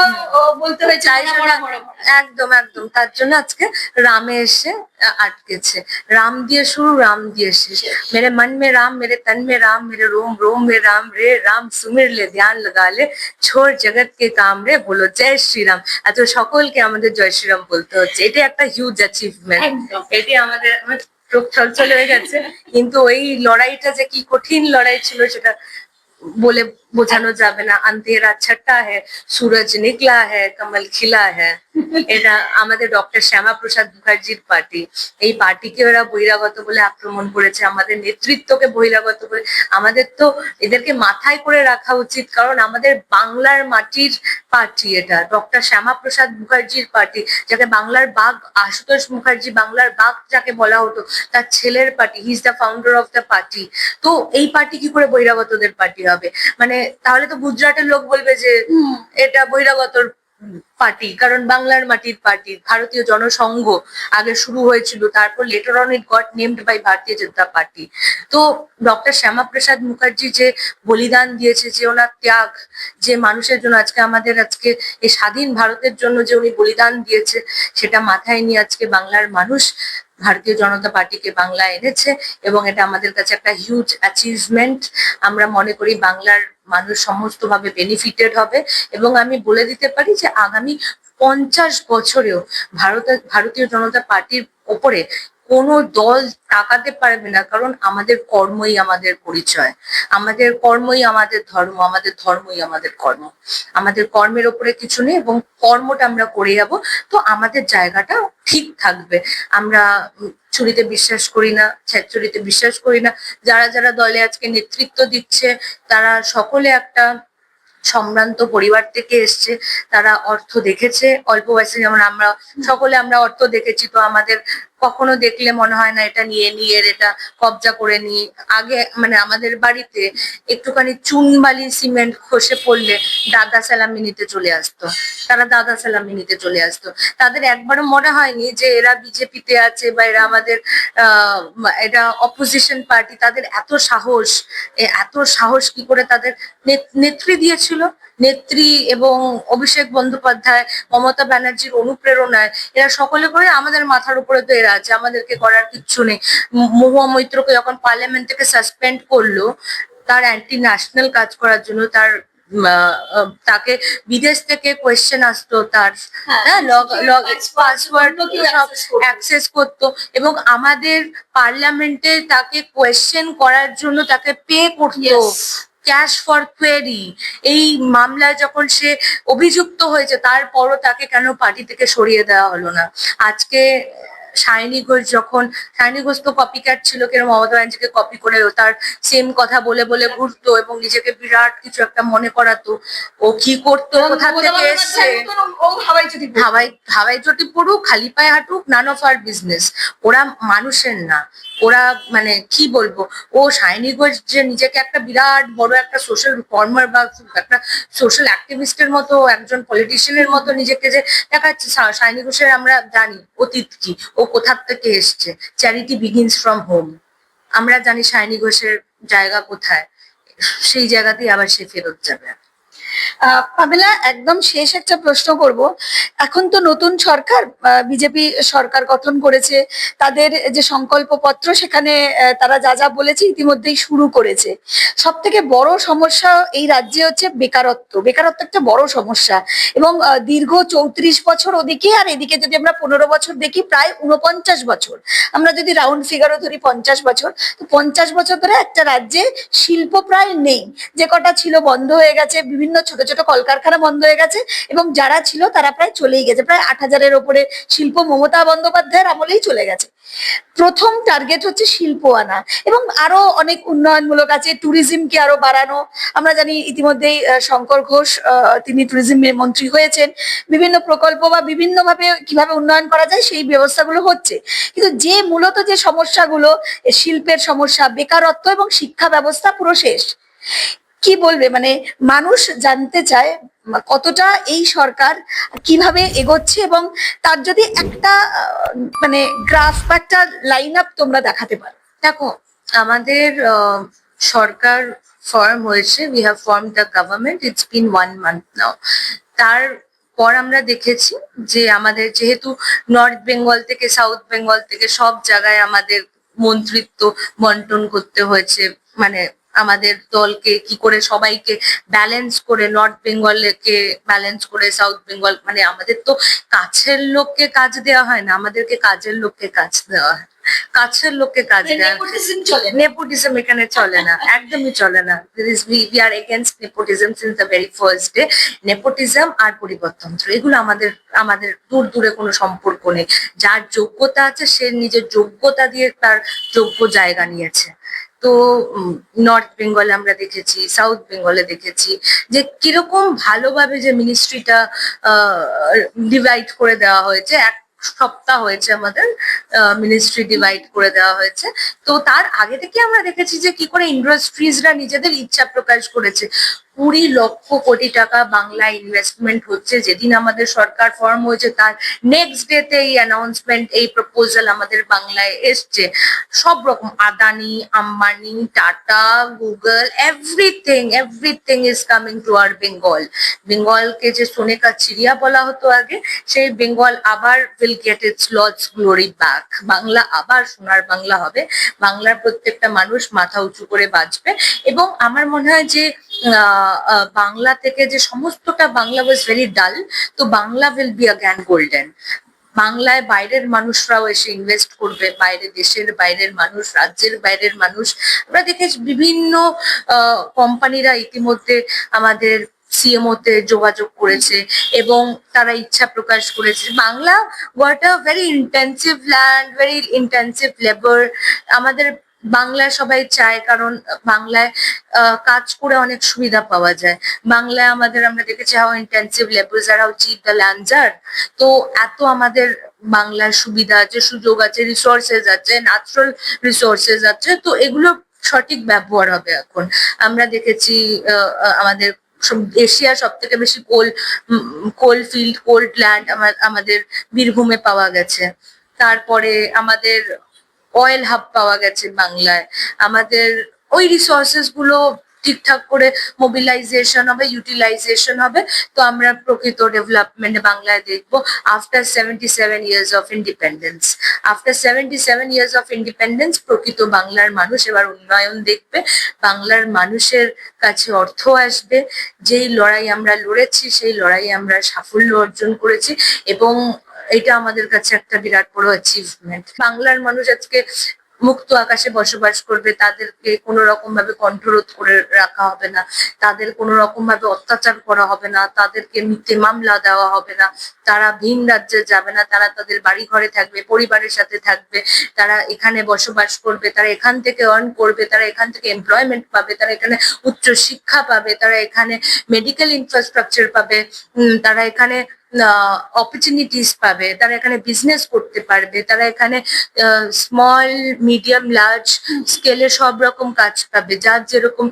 বলতে হয়েছে তাই মরা, জন্য মরা, মরা, মরা। একদম একদম তার জন্য আজকে রামে এসে আটকেছে। রাম দিয়ে শুরু, রাম দিয়ে শেষ। মেরে মন মে রাম, মেরে তন মে রাম, মেরে रोम रोम में राम रे, राम सुमिर ले ध्यान लगा ले, छोड़ जगत के काम रे, বলো জয় শ্রীরাম। এত সকলকে আমাদের জয় শ্রীরাম বলতে হচ্ছে, এটা একটা হিউজ অ্যাচিভমেন্ট। একদম। এটি আমাদের আমার চোখ ছলছল হয়ে গেছে। কিন্তু ওই লড়াইটা যে কি কঠিন লড়াই ছিল সেটা বলে বোঝানো যাবে না। আন্ধেরা ছটা হ্যায়, সূরজ নিকলা হ্যায়, কমল খিলা হ্যায়। এটা আমাদের ডক্টর শ্যামা প্রসাদ মুখার্জির পার্টি। এই পার্টিকে ওরা বহিরাগত বলে আক্রমণ করেছে, আমাদের নেতৃত্বকে বহিরাগত বলে। আমাদের তো এদেরকে মাথায় করে রাখা উচিত, কারণ আমাদের বাংলার মাটির পার্টি এটা, ডক্টর শ্যামা প্রসাদ মুখার্জির পার্টি, যাকে বাংলার বাঘ আশুতোষ মুখার্জি, বাংলার বাঘ যাকে বলা হতো, তার ছেলের party. He is the founder of the party. তো এই পার্টি কি করে বহিরাগতদের পার্টি হবে? মানে তাহলে তো গুজরাটের লোক বলবে যে এটা বহিরাগতর পার্টি, কারণ বাংলার মাটির পার্টি, ভারতীয় জনসংঘ আগে শুরু হয়েছিল, তারপর later on it got named by Bharatiya Janata Party. তো ডক্টর শ্যামা প্রসাদ মুখার্জি যে বলিদান দিয়েছে, যে ওনার ত্যাগ, যে মানুষের জন্য আজকে আমাদের আজকে এই স্বাধীন ভারতের জন্য যে উনি বলিদান দিয়েছে, সেটা মাথায় নিয়ে আজকে বাংলার মানুষ ভারতীয় জনতা পার্টিকে বাংলায় এনেছে, এবং এটা আমাদের কাছে একটা হিউজ অ্যাচিভমেন্ট। আমরা মনে করি বাংলার মানুষ সমস্ত ভাবে বেনিফিটেড হবে, এবং আমি বলে দিতে পারি যে আগামী 50 বছরেও ভারতীয় জনতা পার্টির ওপরে কোনো দল তাকাতে পারবে না, কারণ আমাদের কর্মই আমাদের পরিচয়, আমাদের কর্মই আমাদের ধর্ম, আমাদের ধর্মই আমাদের কর্ম। আমাদের কর্মের ওপরে কিছু নেই, এবং কর্মটা আমরা করে যাব, তো আমাদের জায়গাটা ঠিক থাকবে। আমরা চুরিতে বিশ্বাস করি না, ছেচুরিতে বিশ্বাস করি না। যারা যারা দলে আজকে নেতৃত্ব দিচ্ছে, তারা সকলে একটা সম্ভ্রান্ত পরিবার থেকে এসছে। তারা অর্থ দেখেছে অল্প বয়সে, যেমন আমরা সকলে আমরা অর্থ দেখেছি। তো আমাদের কখনো দেখলে মনে হয় না এটা নিয়ে নিয়ে এটা কবজা করে নিই। আগে মানে আমাদের বাড়িতে একটুখানি চুন বালি সিমেন্ট খসে পড়লে দাদা সালামি নিতে চলে আসতো, তারা দাদা সালামি নিতে চলে আসতো। তাদের একবারও মনে হয়নি যে এরা বিজেপিতে আছে বা এরা আমাদের এটা অপোজিশন পার্টি। তাদের এত সাহস, এত সাহস কি করে তাদের নেত্রী দিয়েছিল। নেত্রী এবং অভিষেক বন্দ্যোপাধ্যায়, মমতা ব্যানার্জির অনুপ্রেরণায় এরা সকলে করে আমাদের মাথার উপরে তো এরা আছে, আমাদেরকে করার কিচ্ছু নেই। মহুয়া মৈত্রকে যখন পার্লামেন্ট থেকে সাসপেন্ড করলো তার অ্যান্টি ন্যাশনাল কাজ করার জন্য, তাকে বিদেশ থেকে কোয়েশ্চেন আসতো, তার পাসওয়ার্ড সব অ্যাক্সেস করতো, এবং আমাদের পার্লামেন্টে তাকে কোয়েশ্চেন করার জন্য তাকে পে করতো, ক্যাশ ফর কোয়েরি। এই মামলায় যখন সে অভিযুক্ত হয়েছে, তারপরও তাকে কেন পার্টি থেকে সরিয়ে দেওয়া হলো না? আজকে সায়নী ঘোষ সায়নী ঘোষ তো কপি ক্যাট ছিল, কেন মমতা ব্যানার্জিকে কপি করে ও তার সেম কথা বলে বলে ঘুরতো এবং নিজেকে বিরাট কিছু একটা মনে করাতো। ও কি করতো, কোথা থেকে এসছে, হাওয়াই চটি পড়ুক, খালি পায়ে হাঁটুক, নান অফ আর বিজনেস। ওরা মানুষের না, ওরা মানে কি বলবো, ও সায়নী ঘোষ যে নিজেকে একটা বিরাট বড় একটা সোশ্যাল রিফর্মার বা একটা সোশ্যাল অ্যাক্টিভিস্টের মতো, একজন পলিটিশিয়ানের মতো নিজেকে যে দেখাচ্ছে, সায়নী ঘোষের আমরা জানি অতীত কি, ও কোথার থেকে এসছে। Charity begins from home. আমরা জানি সায়নী ঘোষের জায়গা কোথায়, সেই জায়গাতেই আবার সে ফেরত যাবে। পামেলা, একদম শেষ একটা প্রশ্ন করব। এখন তো নতুন সরকার, বিজেপি সরকার গঠন করেছে, তাদের যে সংকল্প পত্র সেখানে তারা যা যা বলেছে ইতিমধ্যেই শুরু করেছে। সব থেকে বড় সমস্যা এই রাজ্যে হচ্ছে বেকারত্ব। বেকারত্ব একটা বড় সমস্যা, এবং দীর্ঘ 34 বছর ওদিকে, আর এদিকে যদি আমরা 15 বছর দেখি প্রায় 49 বছর। আমরা যদি রাউন্ড ফিগারও ধরি 50 বছর, তো 50 বছর ধরে একটা রাজ্যে শিল্প প্রায় নেই। যে কটা ছিল বন্ধ হয়ে গেছে, বিভিন্ন ছোট ছোট কলকারখানা বন্ধ হয়ে গেছে, এবং যারা ছিল তারা প্রায় চলেই গেছে। প্রায় 8000-এর ওপরে শিল্প মমতা বন্দ্যোপাধ্যায়ের আমলেই চলে গেছে। প্রথম টার্গেট হচ্ছে শিল্প আনা, এবং আরো অনেক উন্নয়নমূলক আছে, ট্যুরিজমকে আরো বাড়ানো। আমরা জানি ইতিমধ্যেই শঙ্কর ঘোষ তিনি ট্যুরিজম মন্ত্রী হয়েছেন। বিভিন্ন প্রকল্প বা বিভিন্ন ভাবে কিভাবে উন্নয়ন করা যায় সেই ব্যবস্থাগুলো হচ্ছে, কিন্তু যে মূলত যে সমস্যাগুলো, শিল্পের সমস্যা, বেকারত্ব এবং শিক্ষা ব্যবস্থা পুরো শেষ। কি বলবে, মানে মানুষ জানতে চায় কতটা এই সরকার কিভাবে এগোচ্ছে, এবং তার যদি একটা মানে গ্রাফ বা একটা লাইন আপ তোমরা দেখাতে পারো। দেখো, আমাদের সরকার ফর্ম হয়েছে, we have form the government, it's been 1 month নাও। তারপর আমরা দেখেছি যে আমাদের যেহেতু নর্থ বেঙ্গল থেকে সাউথ বেঙ্গল থেকে সব জায়গায় আমাদের মন্ত্রিত্ব বন্টন করতে হয়েছে, মানে আমাদের দলকে কি করে সবাইকে ব্যালেন্স করে, নর্থ বেঙ্গলকে ব্যালেন্স করে সাউথ বেঙ্গল, মানে আমাদের তো কাছের লোককে কাজ দেওয়া হয় না, আমাদেরকে কাজের লোককে কাজ দেওয়া হয়, কাছের লোককে কাজ দেওয়া হয়। নেপোটিজম এখানে চলে না, একদমই চলে না। We are against nepotism since the very first day. Nepotism আর পরিবর্তনত্র এগুলো আমাদের আমাদের দূর দূরে কোনো সম্পর্ক নেই। যার যোগ্যতা আছে সে নিজের যোগ্যতা দিয়ে তার যোগ্য জায়গা নিয়েছে। তো নর্থ বেঙ্গলে আমরা দেখেছি, সাউথ বেঙ্গলে দেখেছি যে কিরকম ভালোভাবে যে মিনিস্ট্রিটা ডিভাইড করে দেওয়া হয়েছে। 1 সপ্তাহ হয়েছে আমাদের মিনিস্ট্রি ডিভাইড করে দেওয়া হয়েছে। তো তার আগে থেকে আমরা দেখেছি যে কি করে ইন্ডাস্ট্রিজরা নিজেদের ইচ্ছা প্রকাশ করেছে। 20 লক্ষ কোটি টাকা বাংলা ইনভেস্টমেন্ট হচ্ছে। যেদিন আমাদের সরকার ফর্ম হয়েছে তার নেক্সট ডেতে এই অ্যানাউন্সমেন্ট, এই প্রপোজাল আমাদের বাংলায় এসছে। সব রকম Adani, Ambani, Tata, Google, everything everything is coming to our Bengal. বেঙ্গলকে যে সোনে কা চিড়িয়া বলা হতো আগে, সেই বেঙ্গল আবার will get its lord's glory back. Bangla আবার সোনার বাংলা হবে। বাংলার প্রত্যেকটা মানুষ মাথা উঁচু করে বাঁচবে। এবং আমার মনে হয় যে বাংলা থেকে যে সমস্তটা, বাংলা ওয়াজ ভেরি ডাল, তো Bangla will be again golden. বাংলায় বাইরের মানুষরাও এসে ইনভেস্ট করবে, বাইরে দেশের বাইরের মানুষ, রাজ্যের বাইরের মানুষ। আমরা দেখেছি বিভিন্ন কোম্পানিরা ইতিমধ্যে আমাদের সিএমও তে যোগাযোগ করেছে এবং তারা ইচ্ছা প্রকাশ করেছে। Bangla what a very intensive land, very intensive labour. আমাদের বাংলায় সবাই চায়, কারণ বাংলায় কাজ করে অনেক সুবিধা পাওয়া যায়। বাংলায় আমাদের আমরা দেখেছি how intensive labours are how cheap the lands are. তো এত আমাদের বাংলার সুবিধা আছে, সুযোগ আছে, রিসোর্সেস আছে, ন্যাচারাল রিসোর্সেস আছে। তো এগুলো সঠিক ব্যবহার হবে এখন। আমরা দেখেছি আমাদের এশিয়ার সব থেকে বেশি কোল ফিল্ড, কোল্ড ল্যান্ড আমাদের বীরভূমে পাওয়া গেছে। তারপরে আমাদের অয়েল হাব পাওয়া গেছে বাংলায়। আমাদের ওই রিসোর্সেস গুলো ঠিকঠাক করে মোবিলাইজেশন হবে, ইউটিলাইজেশন হবে, তো আমরা প্রকৃত ডেভেলপমেন্ট বাংলায় দেখবো। After 77 years of independence, after 77 years of independence প্রকৃত বাংলার মানুষ এবার উন্নয়ন দেখবে। বাংলার মানুষের কাছে অর্থ আসবে। যেই লড়াই আমরা লড়েছি সেই লড়াই আমরা সাফল্য অর্জন করেছি, এবং এটা আমাদের কাছে একটা বিরাট বড় অ্যাচিভমেন্ট। বাংলার মানুষ আজকে মুক্ত আকাশে বসবাস করবে। তাদেরকে কোনো রকম ভাবে কণ্ঠরোধ করে রাখা হবে না, তাদের কোনো রকম ভাবে অত্যাচার করা হবে না, তাদেরকে মিথ্যে মামলা দেওয়া হবে না, তারা ভিন রাজ্যে যাবে না, তারা তাদের বাড়ি ঘরে থাকবে, পরিবারের সাথে থাকবে, তারা এখানে বসবাস করবে, তারা এখান থেকে আর্ন করবে, তারা এখান থেকে এমপ্লয়মেন্ট পাবে, তারা এখানে উচ্চ শিক্ষা পাবে, তারা এখানে মেডিকেল ইনফ্রাস্ট্রাকচার পাবে, তারা এখানে অপরচুনিটিস পাবে, তারা এখানে বিজনেস করতে পারবে, তারা এখানে স্মল, মিডিয়াম, লার্জ স্কেলে সব রকম কাজ পাবে। যার যেরকম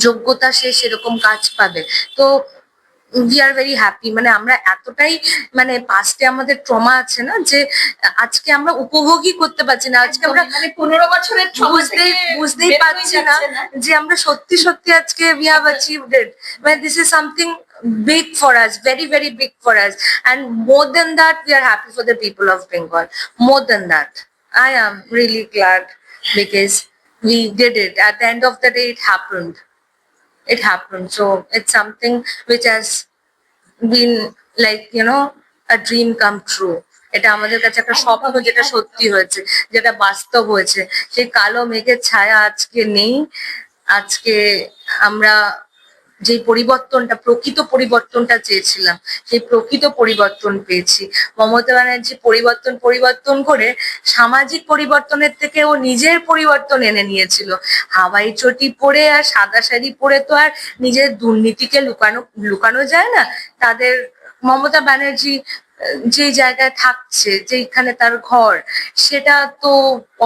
যোগ্যতা সে সেরকম কাজ পাবে। তো উই আর ভেরি হ্যাপি। মানে আমরা এতটাই, মানে পাস্টে আমাদের ট্রমা আছে না, যে আজকে আমরা উপভোগই করতে পারছি না। আজকে আমরা মানে 15 বছরের বুঝতেই পারছি না যে আমরা সত্যি সত্যি আজকে we have achieved it. মানে this is something big for us, very very big for us, and more than that we are happy for the people of Bengal. More than that, I am really glad because we did it. At the end of the day, it happened. It happened. So it's something which has been like, you know, a dream come true. এটা আমাদের কাছে একটা স্বপ্ন, যেটা সত্যি হয়েছে, যেটা বাস্তব হয়েছে। সেই কালো মেঘের ছায়া আজকে নেই। আজকে আমরা যে পরিবর্তনটা, প্রকৃত পরিবর্তনটা চেয়েছিলাম, সেই প্রকৃত পরিবর্তন পেয়েছি। মমতা ব্যানার্জি পরিবর্তন করে সামাজিক পরিবর্তনের থেকে ও নিজের পরিবর্তন এনে নিয়েছিল। হাওয়াই চটি পরে আর সাদা শাড়ি পরে তো আর নিজের দুর্নীতিকে লুকানো যায় না। তাদের মমতা ব্যানার্জি যে জায়গায় থাকছে, যেখানে তার ঘর, সেটা তো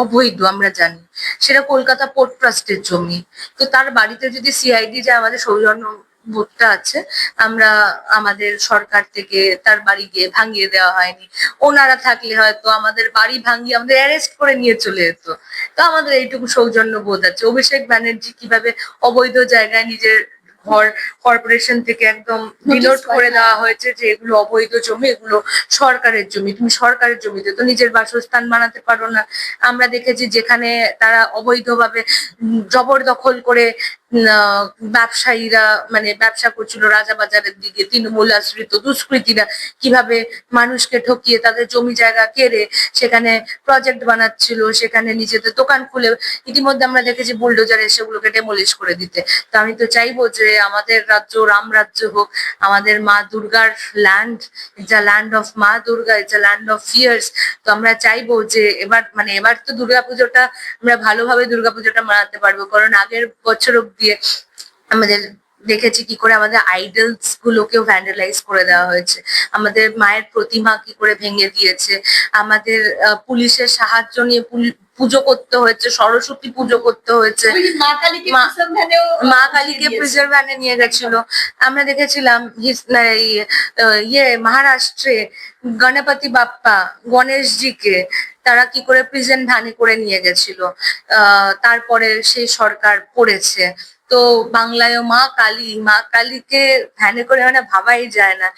অবৈধ, আমরা জানি। সেটা কলকাতা পোর্ট ট্রাস্টের জমি। তো তার বাড়িতে যদি সিআইডি যায়, আমাদের সৌজন্য বোর্ডটা আছে, আমরা আমাদের সরকার থেকে তার বাড়ি গিয়ে ভাঙিয়ে দেওয়া হয়নি। ওনারা থাকলে হয়তো আমাদের বাড়ি ভাঙিয়ে আমাদের অ্যারেস্ট করে নিয়ে চলে যেত। তো আমাদের এইটুকু সৌজন্য বোধ আছে। অভিষেক ব্যানার্জি কিভাবে অবৈধ জায়গায় নিজের ঘর কর্পোরেশন থেকে একদম ডিনোট করে দেওয়া হয়েছে যে এগুলো অবৈধ জমি, এগুলো সরকারের জমি, তুমি সরকারের জমিতে তো নিজের বাসস্থান বানাতে পারো না। আমরা দেখেছি যেখানে তারা অবৈধভাবে জবরদখল করে ব্যবসায়ীরা মানে ব্যবসা করছিল রাজাবাজারের দিকে, তৃণমূল আশ্রিত দুষ্কৃতীরা কিভাবে মানুষকে ঠকিয়ে তাদের জমি জায়গা কেড়ে সেখানে প্রজেক্ট বানাচ্ছিল, সেখানে নিজেদের দোকান খুলে ইতিমধ্যে আমরা দেখেছি বুলডোজার এসে ওগুলোকে ডেমোলিশ করে দিতে। তো আমি তো চাইবো যে আমাদের রাজ্য রাম রাজ্য হোক, আমাদের মা দুর্গার land, it's a land of Maa Durga, it's a land of fierce. তো আমরা চাইবো যে এবার তো দুর্গাপুজোটা আমরা ভালোভাবে দুর্গাপুজোটা মানাতে পারবো, কারণ আগের বছর অব্দি আমাদের দেখেছি কি করে আমাদের আইডলস গুলোকেও ভ্যান্ডালাইজ করে দেওয়া হয়েছে, আমাদের মায়ের প্রতিমা কি করে ভেঙে দিয়েছে, আমাদের পুলিশের সাহায্য নিয়ে পুজো করতে হয়েছে, সরস্বতী পুজো করতে হয়েছে, মা কালীকে প্রিজার্ভ ভ্যানে নিয়ে গেছিল। আমরা দেখেছিলাম মহারাষ্ট্রে গণপতি বাপ্পা গণেশজিকে তারা কি করে প্রিজন ভ্যানে করে নিয়ে গেছিল। তারপরে সেই সরকার পড়েছে। তো বাংলায়ও মা কালীকে ভ্যানে করে মানে ভাবাই যায় না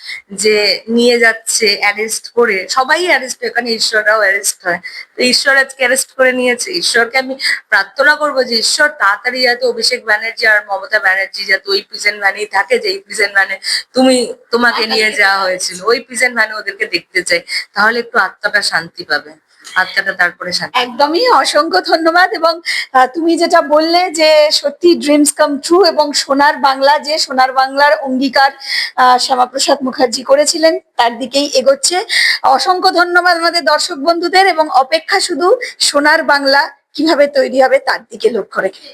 যে নিয়ে যাচ্ছে অ্যারেস্ট করে, সবাই অ্যারেস্ট, এখানে ঈশ্বররাও অ্যারেস্ট হয়। তো ঈশ্বর আজকে অ্যারেস্ট করে নিয়েছে। ঈশ্বরকে আমি প্রার্থনা করবো যে ঈশ্বর তাড়াতাড়ি যাতে অভিষেক ব্যানার্জি আর মমতা ব্যানার্জি যাতে ওই প্রিজন ভ্যানেই থাকে, যে এই প্রিজন ভ্যানে তোমাকে নিয়ে যাওয়া হয়েছিল, ওই প্রিজন ভ্যানে ওদেরকে দেখতে চাই, তাহলে একটু আত্মাটা শান্তি পাবে, আত্মাটা তারপরে শান্তি। একদমই অসংখ্য ধন্যবাদ। এবং তুমি যেটা বললে যে সত্যি ড্রিমস কাম ট্রু, এবং সোনার বাংলা, যে সোনার বাংলার অঙ্গীকার শ্যামাপ্রসাদ মুখার্জি করেছিলেন তার দিকেই এগোচ্ছে। অসংখ্য ধন্যবাদ আমাদের দর্শক বন্ধুদের, এবং অপেক্ষা শুধু সোনার বাংলা কিভাবে তৈরি হবে তার দিকে লক্ষ্য রেখে।